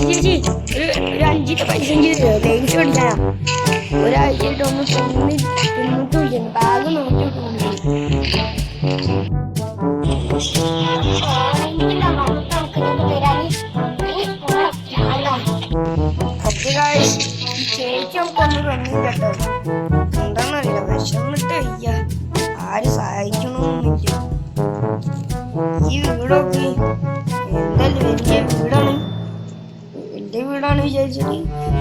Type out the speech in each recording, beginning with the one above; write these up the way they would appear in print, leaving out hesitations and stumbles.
ചേച്ചി ഒരു 5 പൈസ ലേസ് മേടിക്കാനാ. ഒരാഴ്ചയായിട്ട് ഒന്ന് തിന്നിട്ടും ഇല്ല. ബാഗ് നോക്കി ചേച്ചി നമുക്കൊന്ന് തന്നില്ല കേട്ടോ. എന്താന്നറിയില്ല, വിശന്നിട്ട് വയ്യ, ആരും സഹായിക്കണമൊന്നുമില്ല. ഈ വീടൊക്കെ എന്തായാലും വലിയ വീടാണ്. വലിയ വീടാണ് വിചാരിച്ചിട്ട്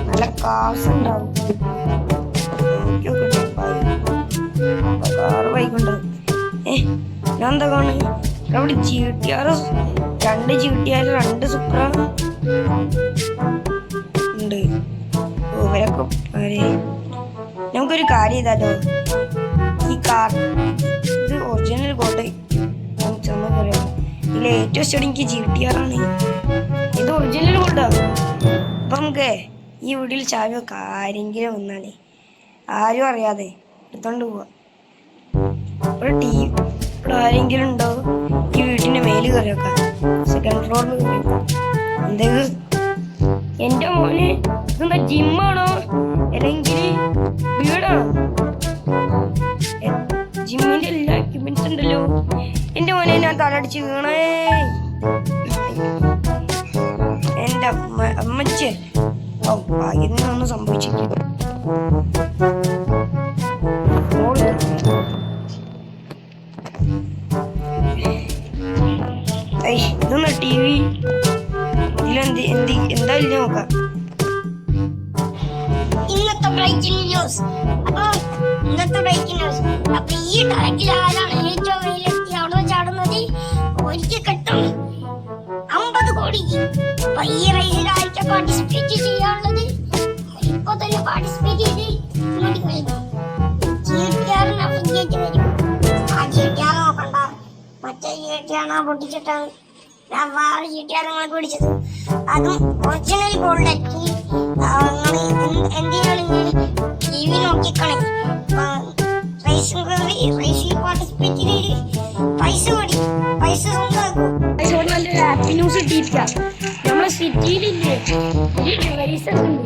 നല്ല കാശുണ്ടാവും. കാറ് ബൈക്കുണ്ടാവും. ഞാൻ എന്താ കാണും അവിടെ ചീട്ടിയാറ് 2 ചീട്ടിയാറ് 2 സുപ്ര ഉണ്ട്. ഇവരൊക്കെ നമുക്കൊരു കാര്യം ചെയ്താലോ, ഈ കാർ ഇത് ഒറിജിനൽ കോട്ടെ പറയാം. ഇതിൽ ഏറ്റവും ഇഷ്ടം എനിക്ക് ചീട്ടിയാറാണ്. ഇത് ഒറിജിനൽ കോട്ടാ. അപ്പൊ നമുക്ക് ഈ വീട്ടിൽ ചാവി വെക്കാം. ആരെങ്കിലും വന്നാലേ ആരും അറിയാതെ എടുത്തോണ്ട് പോവാ. ഇവിടെ ഇവിടെ ആരെങ്കിലും ഉണ്ടോ? ഈ വീട്ടിന്റെ മേല് കയറി വെക്കാം. സെക്കൻഡ് ഫ്ലോറിൽ കയറി വെക്കാം. എന്തേത് എന്റെ മോന് ഇതെന്താ ജിമ്മാണോ അല്ലെങ്കിൽ വീടാണോ? ജിമ്മിന്റെ എല്ലാ എക്യുപ്മെന്റ്സ് ഉണ്ടല്ലോ. എന്റെ മോനെ ഞാൻ തലടിച്ച് വീണേ. എന്റെ അമ്മച്ചേ, ഓ ഭാഗ്യത്തിനൊന്നും സംഭവിച്ചില്ല. ഇതൊന്ന് TV എന്താ ഇല്ല നോക്കാം. ഇന്നത്തെ ബ്രേക്കിംഗ് ന്യൂസ്. അപ്പൊ ഈ ട്രാക്കിൽ ആരാണ് ഏറ്റവും മേലെത്തി അവിടെ ചാടുന്നത് ഒരിക്കൽ കിട്ടും 50 കോടി. അപ്പൊ ഈ റേസിൽ ആയിരിക്കും പാർട്ടിസിപ്പേറ്റ് ചെയ്യാനുള്ളത്. ഇപ്പൊ തന്നെ പാർട്ടിസിപ്പേറ്റ് ചെയ്ത് ഇങ്ങോട്ട് വരുന്നു. ചീട്ടിയാറിന് അഭിനയിച്ച് വരും. ആ ചീട്ടിയാറ് നോക്കണ്ട, മറ്റേ ചീട്ടിയാണ് പൊട്ടിച്ചിട്ടാണ് ഞാൻ വേറെ ചീട്ടിയാറ് നിങ്ങൾക്ക് പിടിച്ചത്. അതും ഒറിജിനൽ ഗോൾഡ്. എന്തിനാണ് TV നോക്കിക്കളെ. റേസിൽ പാർട്ടിസിപ്പേറ്റ് ചെയ്ത് പൈസ സ്വന്തമാക്കും. നല്ലൊരു ഹാപ്പി ന്യൂസ് കിട്ടിയിരിക്കാം. നമ്മളെ സിറ്റിയിലില്ലേ ഒരു റേസ് ഒക്കെ ഉണ്ട്.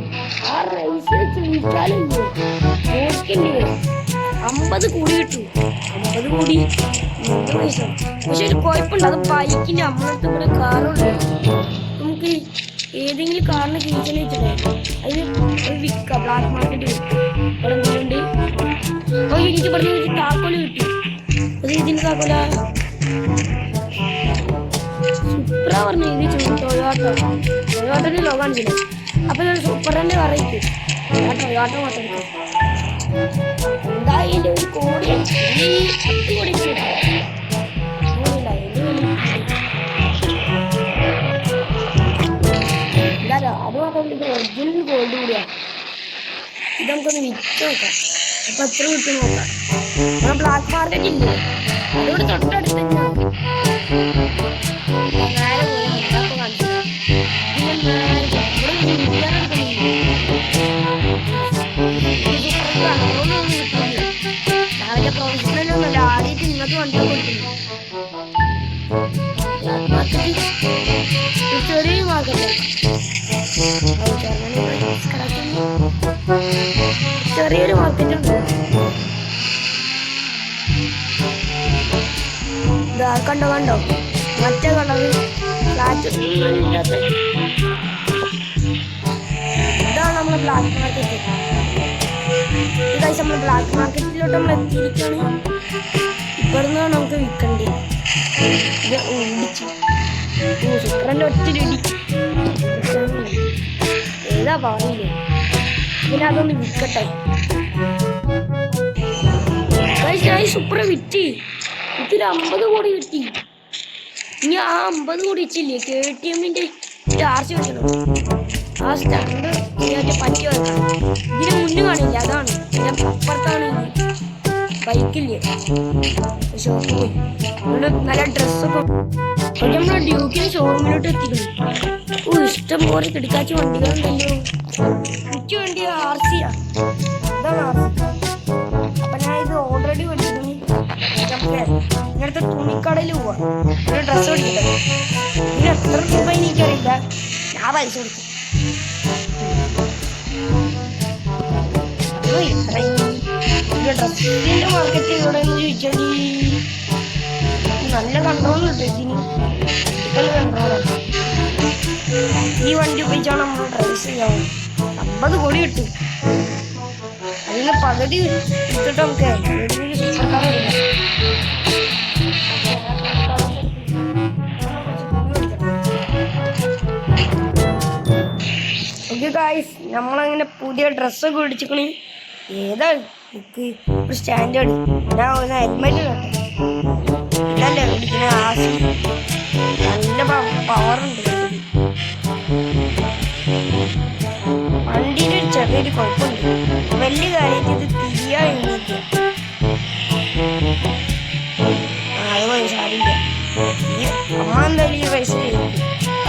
ആ റേസിൽ ചോദിച്ചാലില്ലേ ഓർക്കില്ലേ 50 കോടി കിട്ടും. 50 കോടി പൈസ. പക്ഷെ ഒരു കുഴപ്പമുണ്ട്, അത് ബൈക്കിന്റെ നമ്മളടുത്ത് ഇവിടെ കാറുണ്ട്. നമുക്ക് ഏതെങ്കിലും കാറിന് കീച്ചനെ വെച്ചിട്ടേ അതിന് വിൽക്കാം. ബ്ലാക്ക് മാർക്കറ്റ് ഇവിടെ എന്തെങ്കിലും. അപ്പൊ എനിക്ക് പറഞ്ഞ താക്കോല് കിട്ടി. അത് ഇതിന്റെ താക്കോല സൂപ്പറ പറഞ്ഞു. ഇത് ടൊയോട്ടോന്റെ ലോകാണ് ചെയ്യുന്നത്. അപ്പൊ ഞാൻ സൂപ്പറിന്റെ പറയിക്കും ടൊയോട്ടോ മാത്രം. എന്തായാലും ഒരു കോടി 10 കോടി അത് മാത്രമല്ല, ഇത് ഒറിജിനൽ ഗോൾഡ് കൂടിയാണ്. ഇത് നമുക്കൊന്ന് വിറ്റ് നോക്കാം. അപ്പൊ എത്ര വിറ്റ് നോക്കാം. നമ്മുടെ ബ്ലാക്ക് മാർക്കറ്റ് ഇല്ലേ അതോട് തൊട്ടടുത്ത് തന്നെയാണ്. നേരെ പോയി കാണിച്ചു. രാവിലെ പ്രൊഫഷണൽ ഒന്നുമല്ല, ആദ്യമായിട്ട് ഇങ്ങനത്തെ വണ്ടി കൊടുക്കുന്നു. ബ്ലാക്ക് മാർക്കറ്റ് ചെറിയ മാർക്കറ്റാണ്. ചെറിയൊരു മാർക്കറ്റ് ഉണ്ട്. കണ്ടോ മറ്റേ കളറ് ഫ്ലാറ്റ്. ഇതാണ് നമ്മളെ ബ്ലാക്ക് മാർക്കറ്റ്. നമ്മൾ ബ്ലാക്ക് മാർക്കറ്റിലോട്ട് നമ്മൾ എത്തിയിരിക്കുകയാണ്. ഇവിടുന്ന് നമുക്ക് വിൽക്കണ്ടേ. ഇത് ഓടിച്ചു ശുക്രന്റെ ഒറ്റ ഏതാ പറയില്ലേ. പിന്നെ അതൊന്ന് വിൽക്കട്ടെ. സൂപ്പർ വിറ്റ്. ഇതിൽ 50 കോടി കിട്ടി. ഇനി ആ 50 കോടി വെച്ചില്ലേ KTM-ന്റെ ചാർജ് വെക്കണം. ആ സ്റ്റാൻഡ് പറ്റി വെക്കണം. ഇതിന് മുന്നേ കാണില്ല, അതാണ്. പിന്നെ അപ്പുറത്താണ് ബൈക്കില്ലേ ഷോപ്പ് പോയി നല്ല ഡ്രസ്സൊക്കെ. നമ്മളെ ഡ്യൂക്കിന് ഷോറൂമിലോട്ട് എത്തിക്കുന്നു. ഇഷ്ടം പോലെ കിടക്കാച്ച വണ്ടികളുണ്ടല്ലോ. എനിക്ക് വേണ്ടി RC ഇതാണ് RC. അപ്പൊ ഞാൻ ഇത് ഓൾറെഡി മേടിക്കുന്നു. ഇങ്ങനത്തെ തുണിക്കടയിൽ പോവാ ഒരു ഡ്രസ്സ് മേടിക്കട്ടെ. ഇതിന് എത്ര രൂപ എനിക്കറിയില്ല. ഞാൻ പൈസ കൊടുത്തു. ഡ്രസ്സിന്റെ മാർക്കറ്റ് ഇവിടെ ചോദിച്ചാൽ നല്ല കൺട്രോളുണ്ട് ഇതിന്. കൺട്രോളാണ്. ഈ വണ്ടി ഉപയോഗിച്ചാണ് നമ്മൾ ഡ്രൈവ് ചെയ്യാവുന്നത്. 50 കോടി കിട്ടും. അതിന് പകുതി എടുത്തിട്ട് നമുക്ക് ഓക്കെ ഗായ്സ്, നമ്മളങ്ങനെ പുതിയ ഡ്രസ്സൊക്കെ മേടിച്ചിക്കണേ. ഏതാ എനിക്ക് ഒരു സ്റ്റാൻഡേർഡ് ഞാൻ ഒന്ന് ഹെൽമെറ്റ് കേട്ടെ ഇതല്ലേ മേടിക്കുന്ന ആസി. നല്ല പവറുണ്ട് വണ്ടിയുടെ ഒരു ചെറിയൊരു കുഴപ്പമുണ്ട്. വലിയ കാര്യത്തിൽ ഇത് തീയാ എഴുതിയില്ല. അതുപോലെ സാരില്ല. അമ്മ എന്തായാലും ഈ റൈസ് ചെയ്യും.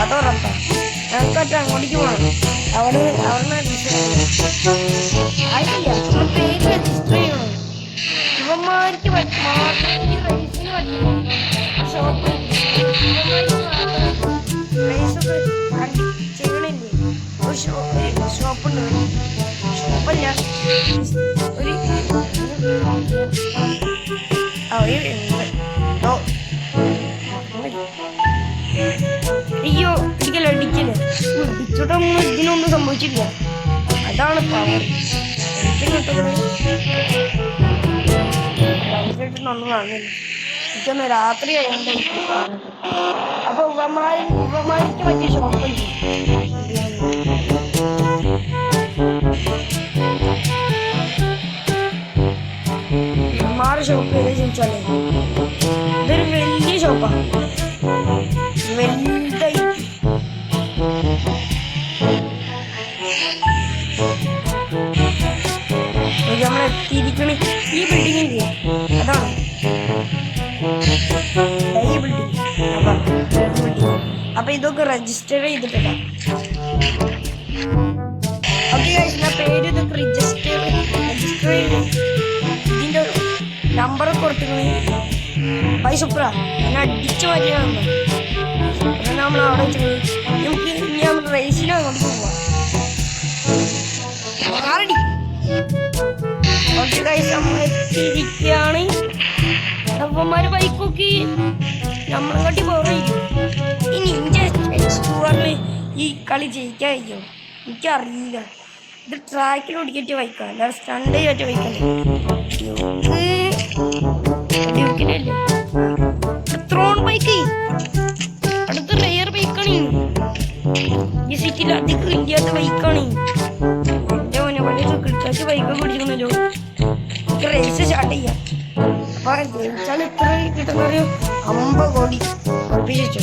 അതുറപ്പാ. ഞങ്ങൾക്കറ്റ അങ്ങോട്ടേക്ക് പോകണം. അവിടെ ആയിട്ടില്ല. നമ്മൾ പേര് രജിസ്റ്റർ ചെയ്യണം. ഇവന്മാർക്ക് മാത്രമേ റൈസിന് പറ്റും. ഷോപ്പ് റൈസൊക്കെ ചെയ്യണില്ലേ? ഒരു ഷോപ്പുണ്ട്. ഷോപ്പല്ല, ഒരു അയ്യോ ഇടിക്കല്ലോ ഇടിക്കല്. ഇടിച്ചിട്ടൊന്നും ഇതിനൊന്നും സംഭവിച്ചില്ല. അതാണ് പവർ. ഒന്നും കാണുന്നില്ല. എനിക്കൊന്ന് രാത്രി ആയതുകൊണ്ട് അപ്പൊ ഉപമാരിക്ക് പറ്റിയ ഷോപ്പുണ്ട്. ഷോപ്പ് ഏത് ചോദിച്ചാലേ ഇതൊരു വലിയ ഷോപ്പാണ്. വലുതായി നമ്മളെത്തിയിരിക്കണ ഈ ബിൽഡിങ്ങില്ലേ, അതാണ് ഈ ബിൽഡിങ്. അപ്പൊ ഇതൊക്കെ രജിസ്റ്റർ ചെയ്തിട്ടില്ല. ഓക്കെ ഗൈസ്, ഞാൻ പേര് ഇതൊക്കെ രജിസ്റ്റർ ചെയ്ത് ഇതിന്റെ നമ്പറൊക്കെ കൊടുത്തിരുന്നു. പൈസ സുപ്ര ഞാൻ അടിച്ചു മാറ്റിയാണ്. നമ്മൾ അവിടെ വെച്ച് നമുക്ക് ഇനി നമ്മൾ റേസിന് അങ്ങോട്ട് പോവാം. ഓക്കെ ഗൈസ്, നമ്മൾ എത്തിയിരിക്കുകയാണ്. അപ്പന്മാര് ബൈക്കൊക്കെ നമ്മളെക്കാട്ടി പോറായിരിക്കും. ഇനി ഇന്ത്യ എക്സ്പ്ലോറിൽ ഈ കളി ജയിക്കാൻ കഴിയും എനിക്കറിയില്ല. ഇത് ട്രാക്കിൽ ഓടിക്കേറ്റ ബൈക്കാണ്, അല്ലാതെ സ്റ്റണ്ട് ചെയ്യാറ്റ ബൈക്കല്ലേ. ഡ്യൂക്കിനല്ലേ ത്രോൺ ബൈക്ക്. അടുത്ത റെയർ ബൈക്കാണ്. ഈ സിറ്റിയിൽ അധികം ഇല്ലാത്ത ബൈക്കാണ്. എൻ്റെ മോനെ വലിയ കിട്ടാത്ത ബൈക്കൊക്കെ പിടിച്ചിരുന്നല്ലോ. റേസ് സ്റ്റാർട്ട് ചെയ്യാം. അപ്പൊ ജയിച്ചാൽ എത്ര കിട്ടുന്നൊരു 50 കോടി ഉറപ്പിച്ചു.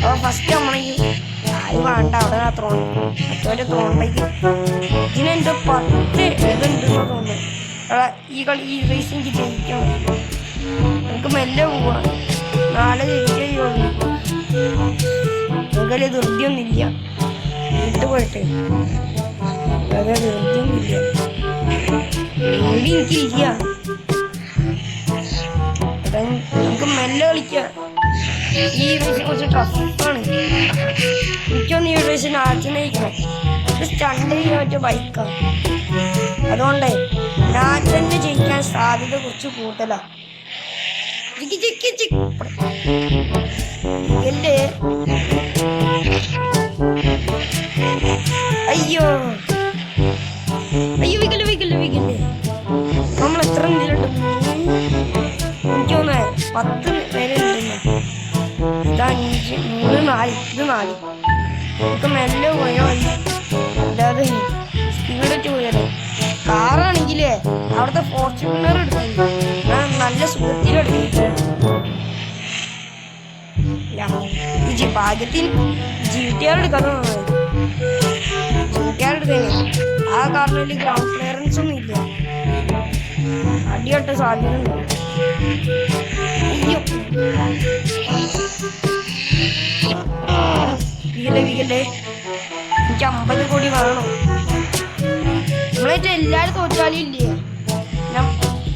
അപ്പൊ ഫസ്റ്റ് നമ്മളെങ്കിൽ ആരും വേണ്ട, അവിടെ ത്രോൺ മറ്റേ ത്രോൺ ബൈക്ക്. ഇതിനെന്തോ 10 ഇതുണ്ടെന്ന് തോന്നുന്നു. ഈ റേസ് എനിക്ക് ജയിക്കണം. നമുക്ക് മെല്ലെ പോവാം. നാളെ ജയിക്കുള്ളൂ. നമുക്കല്ലേ ധൃതിയൊന്നുമില്ല. വിട്ടുപോയിട്ട് അതെ ധൃതിയൊന്നുമില്ല. എനിക്കില്ല. നമുക്ക് മെല്ലെ കളിക്കാം. ഈ റേസ് കുറച്ച് ടഫാണ്. എനിക്കൊന്ന് ഈ റേസ് നാട്ടിനയക്കണം. ഇത് സ്റ്റണ്ട് ചെയ്യാൻ പറ്റിയ ബൈക്കാണ്. അതുകൊണ്ട് ഞാൻ തന്നെ ജയിക്കാൻ സാധ്യത കുറച്ച് കൂടുതലാണ്. അല്ലേ അയ്യോ അയ്യോ വിക്കല്ലേ നമ്മൾ എത്ര എന്തിലുണ്ട്? എനിക്ക് തോന്നേ 10 പേരെ ഉണ്ടെന്ന്. ഇത് 5 3 4 ഇത് 4. നമുക്ക് മെല്ലെ പോയോ, അല്ലാതെ സ്പീഡിട്ട് പോയാലോ. കാറാണെങ്കിലേ അവിടുത്തെ ഫോർച്യൂണർ എടുക്കുന്നു. ഞാൻ നല്ല സുഖത്തിലെടുക്കും. ഭാഗ്യത്തിന് GTR എടുക്കാതെ GTR എടുത്തേ. ആ കാറിന് ഗ്രൗണ്ട് ക്ലിയറൻസ് ഒന്നും ഇല്ല. അടിയൊട്ട സാധ്യത ഉണ്ട്. അയ്യോ വികല്ലേ എനിക്ക് 50 കോടി വേണം. നമ്മളായിട്ട് എല്ലാവരും തോറ്റാലും ഇല്ലേ,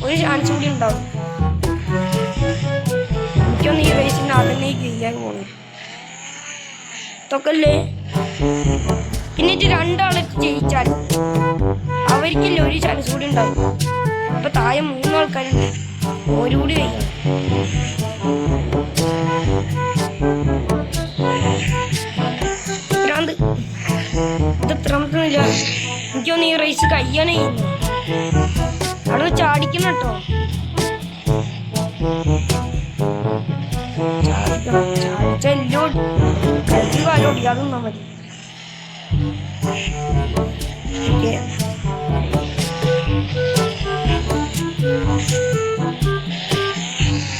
ഒരു ചാൻസ് കൂടി ഉണ്ടാവും. എനിക്കൊന്ന് ഈ റേസിന് അതന്നെ ചെയ്യാൻ പോണു. തൊക്കല്ലേ. പിന്നെ 2 ആളെ ജയിച്ചാൽ ഒരിക്കലും ഒരു ചാൻസ് കൂടി ഉണ്ടാവും. ഇപ്പൊ താഴെ 3 ആൾക്കാരുണ്ട്, ഓരോടി കഴിയണം. ഭ്രാന്ത്, ഇത് എത്രാമത്തൊന്നുമില്ല. എനിക്കൊന്ന് ഈ റേസ് കഴിയാനേ അവിടെ ചാടിക്കണം കേട്ടോ. ചാടിച്ചല്ലോ, കൈ കാലം ഓടിക്കാതെ നിന്നാ മതി.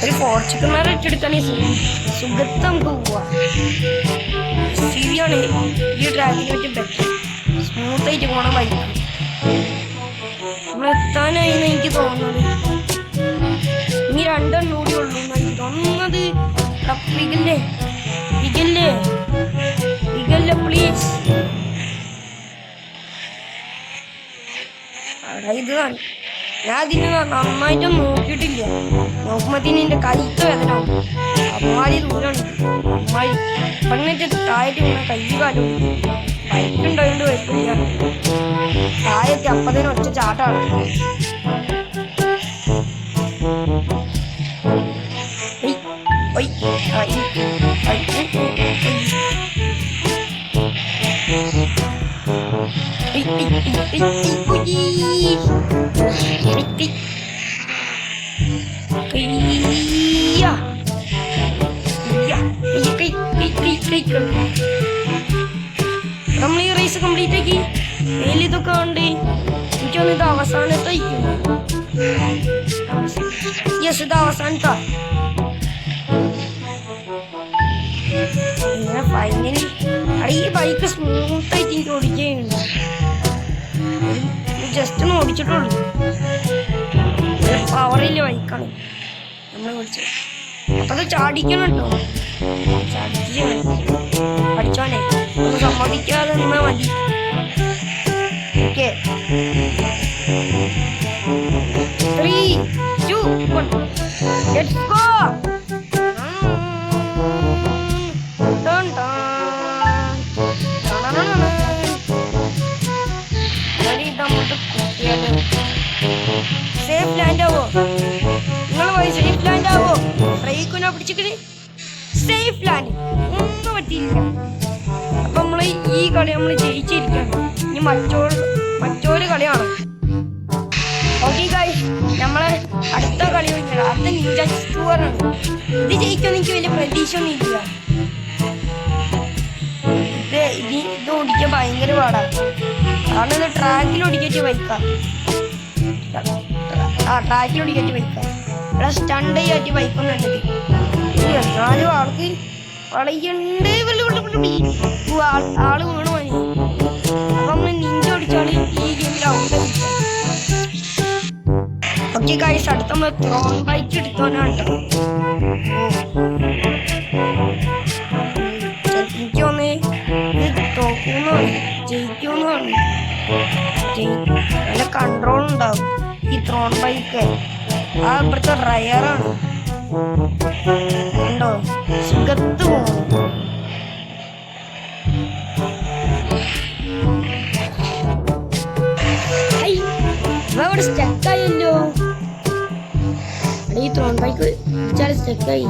ഒരു ഫോർച്യൂണർ ഏറ്റെടുക്കുകയാണെങ്കിൽ സുഖത്ത് നമുക്ക് പോവാം. ശരിയാണ്, ഈ ട്രാക്കിനെ പറ്റി ബെറ്റർ, സ്മൂത്തായിട്ട് പോണ ബൈക്കാണ്. നമ്മൾ എത്താനായിന്ന് എനിക്ക് തോന്നുന്നത്. ഇനി 2 എണ്ണം കൂടി ഉള്ളൂ എന്നാണ് എനിക്ക് തോന്നുന്നത്. വികല്ലേ വികല്ലേ വികല്ലേ പ്ലീസ്. ഇത് ഞാൻ അതിന് നന്നായിട്ടും നോക്കിയിട്ടില്ല. നോക്കുമ്പത്തിന് എന്റെ കൈക്ക് വേദനാവും. അമ്മാരി ദൂരമുണ്ട്. അമ്മാരി പെണ്ണിട്ട് താഴെ ഇങ്ങനെ കൈ കാലും ബൈക്കുണ്ടായോണ്ട് കുഴപ്പമില്ല. താഴെത്തി അപ്പത്തേനും ഒറ്റ ചാട്ടാണ്. നമ്മൾ ഈ റേസ് കംപ്ലീറ്റ് ആക്കി. ഇതൊക്കെ ഉണ്ട്. എനിക്കൊന്ന് ഇത് അവസാനത്തെ യെസ്, ഇത് അവസാനത്താ. ഇങ്ങനെ ഫൈനലി അവിടെ ഈ ബൈക്ക് സ്മൂത്തായിട്ട് എനിക്ക് ഓടിക്കുന്നുണ്ട്. ജസ്റ്റ് ഒന്ന് ഓടിച്ചിട്ടുള്ളൂ. പവറില്ല ബൈക്കാണ് നമ്മൾ ഓടിച്ചത്. അപ്പൊ അത് ചാടിക്കണം കേട്ടോ. ചാടിച്ച് പഠിച്ചോനെ ഒന്ന് സമ്മതിക്കാതെ നിന്നാ മതി. Okay, 3, 2, 1, let's go. Safe land ആവോ? നിങ്ങൾ പോയി സേഫ് ലാൻഡ് ആവോ? ബ്രേക്കിനെ പിടിച്ചിട്ട് സേഫ് ലാൻഡ് ഒന്നും പറ്റിയില്ല. അപ്പൊ നമ്മള് ഈ കളി നമ്മൾ ജയിച്ചിരിക്കണം. ഇനി മറ്റൊരു കളിയാണ്. ഓക്കെ ഗൈസ്, നമ്മളെ അടുത്ത കളി അടുത്ത നിഞ്ച ടൂറാണ്. ഇത് ജയിക്കുമെന്ന് എനിക്ക് വലിയ പ്രതീക്ഷ ഒന്നും ഇല്ല. ഇത് ഓടിക്കാൻ ഭയങ്കര പാടാണ്. കാരണം ഇത് ട്രാക്കിൽ ഓടിക്കേറ്റ് ബൈക്കാം. ട്രാക്കിൽ ഓടിക്കേറ്റ് ബൈക്കാം. ഇവിടെ സ്റ്റണ്ട് ചെയ്യാറ്റ് ബൈക്കൊന്നും ഉണ്ടെങ്കിൽ എന്നാലും ആൾക്ക് വളയുണ്ട്. ആള് വീണു പോയി. അപ്പൊ നമ്മള് നിഞ്ച ഓടിച്ചാല് ഈ ഗെയിമിൽ ഔട്ട്. ഓക്കെ ഗൈസ്, അടുത്ത നമ്മൾ ത്രോൺ ബൈക്ക് എടുത്തോനാണ് കേട്ടോ. എനിക്ക് തോന്നേ ഇത് തോക്കുന്നതാണ്, ജയിക്കുമെന്നാണ്. നല്ല കൺട്രോൾ ഉണ്ടാവും ഈ ത്രോൺ ബൈക്ക്. ആ ഇവിടുത്തെ റയറാണ് കണ്ടോ, സുഖത്ത് പോകും. ഇവിടെ സ്റ്റക്കായല്ലോ. ഈ ത്രോൺ ബൈക്ക് വിളിച്ചാൽ സ്റ്റക്കായി.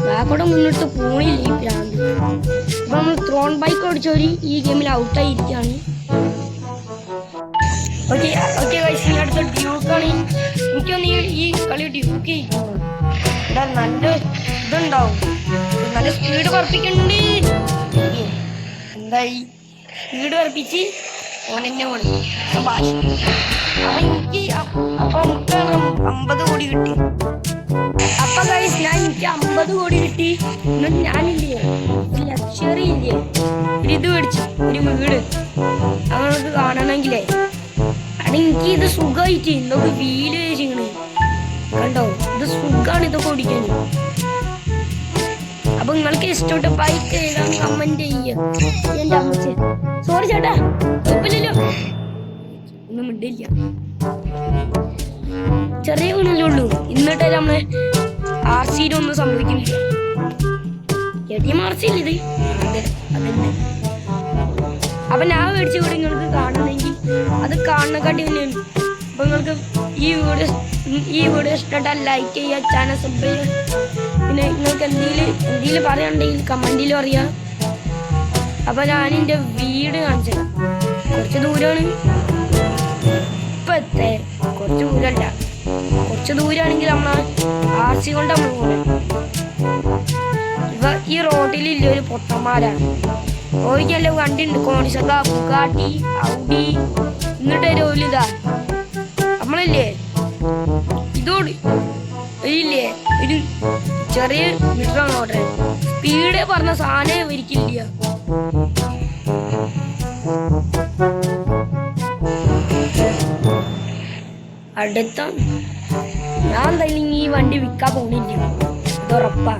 ബാക്കോടെ മുന്നോട്ട് പോണില്ല ഈ പ്രാന്ത്. അപ്പൊ നമ്മൾ ത്രോൺ ബൈക്ക് ഓടിച്ചവര് ഈ ഗെയിമിൽ ഔട്ടായിരിക്കാണ്. ഓക്കെ ഓക്കെ ഗൈസ്, ഈ അടുത്ത ഡ്യൂക്കാണ്. എനിക്കൊന്ന് ഈ കളി ഡ്യൂക്ക് ചെയ്യിക്കുന്നു. ഇവിടെ നല്ല ഇതുണ്ടാവും, നല്ല സ്പീഡ് പറപ്പിക്കണ്ട്. എന്തായി സ്പീഡ് പറപ്പിച്ച് ഓനെന്നെ ഓടി ഭാഷ. അപ്പൊ എനിക്ക് അപ്പൊ നമുക്ക് 50 കോടി കിട്ടി. അപ്പൊ ഗൈസ് എനിക്ക് 50 കോടി കിട്ടി. എന്നിട്ട് ഞാനില്ലേ ഒരു ലക്ഷറി ഇല്ലേ ഇത് മേടിച്ചു, ഒരു വീട്. അങ്ങനൊക്കെ കാണണമെങ്കിലേ അവിടെ എനിക്ക് ഇത് സുഖമായിട്ട് ഇന്നൊക്കെ വീല് ചെയ്യണേ കണ്ടോ. ഇത് സുഖമാണ് ഇതൊക്കെ ഓടിക്കാൻ. അപ്പൊ നിങ്ങൾക്ക് ഇഷ്ടപ്പെട്ട ബൈക്ക് എഴുതാൻ കമന്റ് ചെയ്യുക. എന്റെ അമ്മച്ചി സോറി ചേട്ടാ, കുഴപ്പമില്ലല്ലോ, ഒന്നും മിണ്ടില്ല. ചെറിയ വീണല്ലേ ഉള്ളൂ. എന്നിട്ട് നമ്മള് RC ഒന്നും സംഭവിക്കുന്നില്ല. RC ഇത് അതന്നെ. അപ്പൊ ഞാൻ മേടിച്ച വീഡിയോ നിങ്ങൾക്ക് കാണണമെങ്കിൽ അത് കാണുന്നക്കാട്ടി തന്നെയാണ്. അപ്പൊ നിങ്ങൾക്ക് ഈ വീഡിയോ ഇഷ്ടപ്പെട്ടാൽ ലൈക്ക് ചെയ്യുക, ചാനൽ സബ്സ്ക്രൈബ് ചെയ്യുക. പിന്നെ നിങ്ങൾക്ക് എന്തെങ്കിലും പറയാനുണ്ടെങ്കിൽ കമന്റിലും അറിയാം. അപ്പൊ ഞാൻ എൻ്റെ വീട് കാണിച്ചത് കുറച്ച് ദൂരമാണ്, ഇപ്പത്തെ കുറച്ച് ദൂരമല്ല, കുറച്ച് ദൂരമാണെങ്കിൽ നമ്മളെ RC കൊണ്ട് നമ്മൾ പോകുന്നത്. ഈ റോഡിലില്ല ഒരു പൊട്ടന്മാരാണ്. ഓരിക്കല്ല വണ്ടി ഉണ്ട്, കോണിസക, ബുഗാട്ടി, ഔഡി, എന്നിട്ട് ഒരു ഇതാ നമ്മളല്ലേ ഇതോട് ഇല്ലേ ഒരു ചെറിയ മീറ്ററാണ് ഓർഡർ. സ്പീഡ് പറഞ്ഞ സാധനം ഒരിക്കില്ല. അടുത്ത ഞാൻ എന്തായാലും ഈ വണ്ടി വിൽക്കാൻ പോകുന്നില്ല, ഇതുറപ്പാ.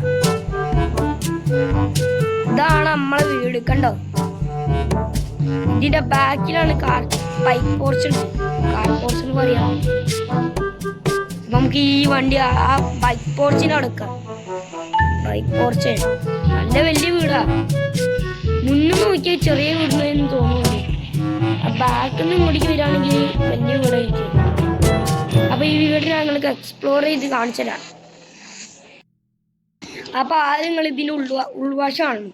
ഇതാണ് നമ്മളെ വീട്, കണ്ടോ? ഇതിന്റെ ബാക്കിലാണ് ബൈക്ക് പോർച്ച് പറയാം. നമുക്ക് ഈ വണ്ടി ആ ബൈക്ക് പോർച്ചിന് എടുക്കാം. ബൈക്ക് പോർച്ച് നല്ല വലിയ വീടാ. മുന്നിൽ നോക്കിയാൽ ചെറിയ വീടിനെന്ന് തോന്നുന്നു. ആ ബാക്കിൽ നിന്ന് ഇങ്ങോട്ടേക്ക് വരികയാണെങ്കിൽ വലിയ വീടായിരിക്കും. അപ്പൊ ഈ വീട് ഞങ്ങൾക്ക് എക്സ്പ്ലോർ ചെയ്ത് കാണിച്ചു തരാം. അപ്പൊ ആദ്യം നിങ്ങൾ ഇതിന്റെ ഉൾവശമാണ്.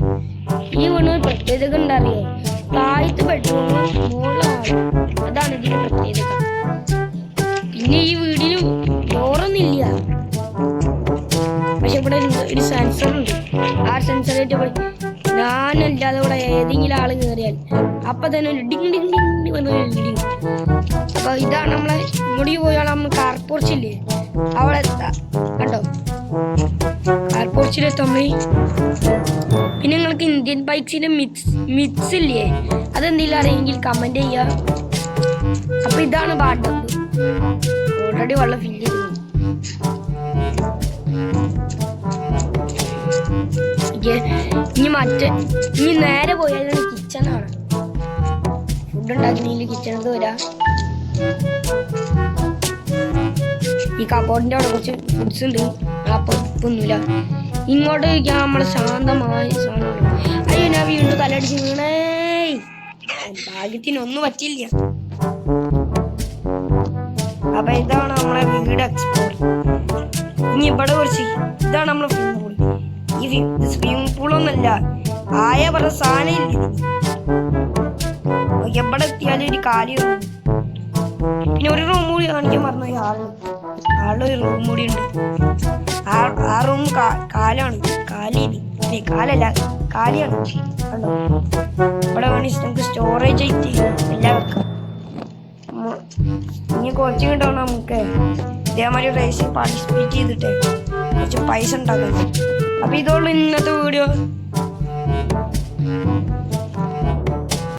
ഈ വീടിന് പ്രത്യേകത ഉണ്ടറിയോ? താഴത്ത് ബെഡ്റൂം, മുകളിലാണ്. അതാണ് ഇതിന്റെ പ്രത്യേകത. പിന്നെ ഈ വീടിന് ഡോറൊന്നുമില്ല, പക്ഷെ ഇവിടെ ഒരു സെൻസർ ഉണ്ട്. ആ സെൻസറായിട്ട് ഞാനല്ലാതെ ഇവിടെ ഏതെങ്കിലും ആള് കയറിയാൽ അപ്പൊ തന്നെ ഒരു ഡിങ് ഡിങ് ഡിങ് പറഞ്ഞ ഡിങ്. അപ്പൊ ഇതാണ് നമ്മളെ ഇങ്ങോട്ട് പോയാൽ നമ്മൾ കാർ പോർച്ചില്ലേ അവിടെ എത്താം. കണ്ടോ? കാർ പോർച്ചിലെത്താം നമ്മൾ. പിന്നെ നിങ്ങൾക്ക് ഇന്ത്യൻ ബൈക്സിന്റെ മിക്സ് ഇല്ലേ, അതെന്തെങ്കിലും അറിയെങ്കിൽ കമന്റ് ചെയ്യാം. അപ്പൊ ഇതാണ് ബാഡ്, ഓൾറെഡി വെള്ളം ഫില്ല് ചെയ്തു. ഇനി നേരെ പോയാലാണ് കിച്ചണാണ്. ഫുഡ് ഉണ്ടാക്കുന്നതിൽ കിച്ചണത് വരാ. ഈ കബോർഡിന്റെ അവിടെ കുറച്ച് ഫുഡ്സ് ഉണ്ട്, അപ്പൊ ഇപ്പൊന്നുമില്ല. ഇങ്ങോട്ട് കഴിക്കാൻ നമ്മളെ ശാന്തമായ സാധനമാണ്. അയ്യോ, ഞാൻ വീണ്ടും തലടിച്ച് വീണേ. ഭാഗ്യത്തിനൊന്നും പറ്റില്ല. അപ്പൊ ഇതാണ് നമ്മളെ വീട് എക്സ്പ്ലോർ. ഇനി ഇവിടെ കുറച്ച് ഇതാണ് നമ്മളെ സ്വിമ്മിംഗ് പൂൾ. ഈ സ്വിമ്മിംഗ് പൂളൊന്നല്ല, ആയ പറഞ്ഞ സാധനം ഇല്ല. എവിടെ എത്തിയാലും ഒരു കാര്യം. പിന്നെ ഒരു റൂം കൂടി കാണിക്കാൻ പറഞ്ഞു. ആളുടെ ഒരു റൂം കൂടി ഉണ്ട്. ആ റൂം കാലാണ്, കാലല്ല കാലിയാണ്. കണ്ടോ? ഇവിടെ വേണമെങ്കിൽ നമുക്ക് സ്റ്റോറേജ് ആയിട്ട് എല്ലാം വെക്കാം. ഇനി കുറച്ച് കിട്ടണം നമുക്ക് ഇതേമാതിരി റേസിൽ പാർട്ടിസിപ്പേറ്റ് ചെയ്തിട്ട് കുറച്ച് പൈസ ഉണ്ടാക്കാം. അപ്പൊ ഇതോളൂ ഇന്നത്തെ വീഡിയോ.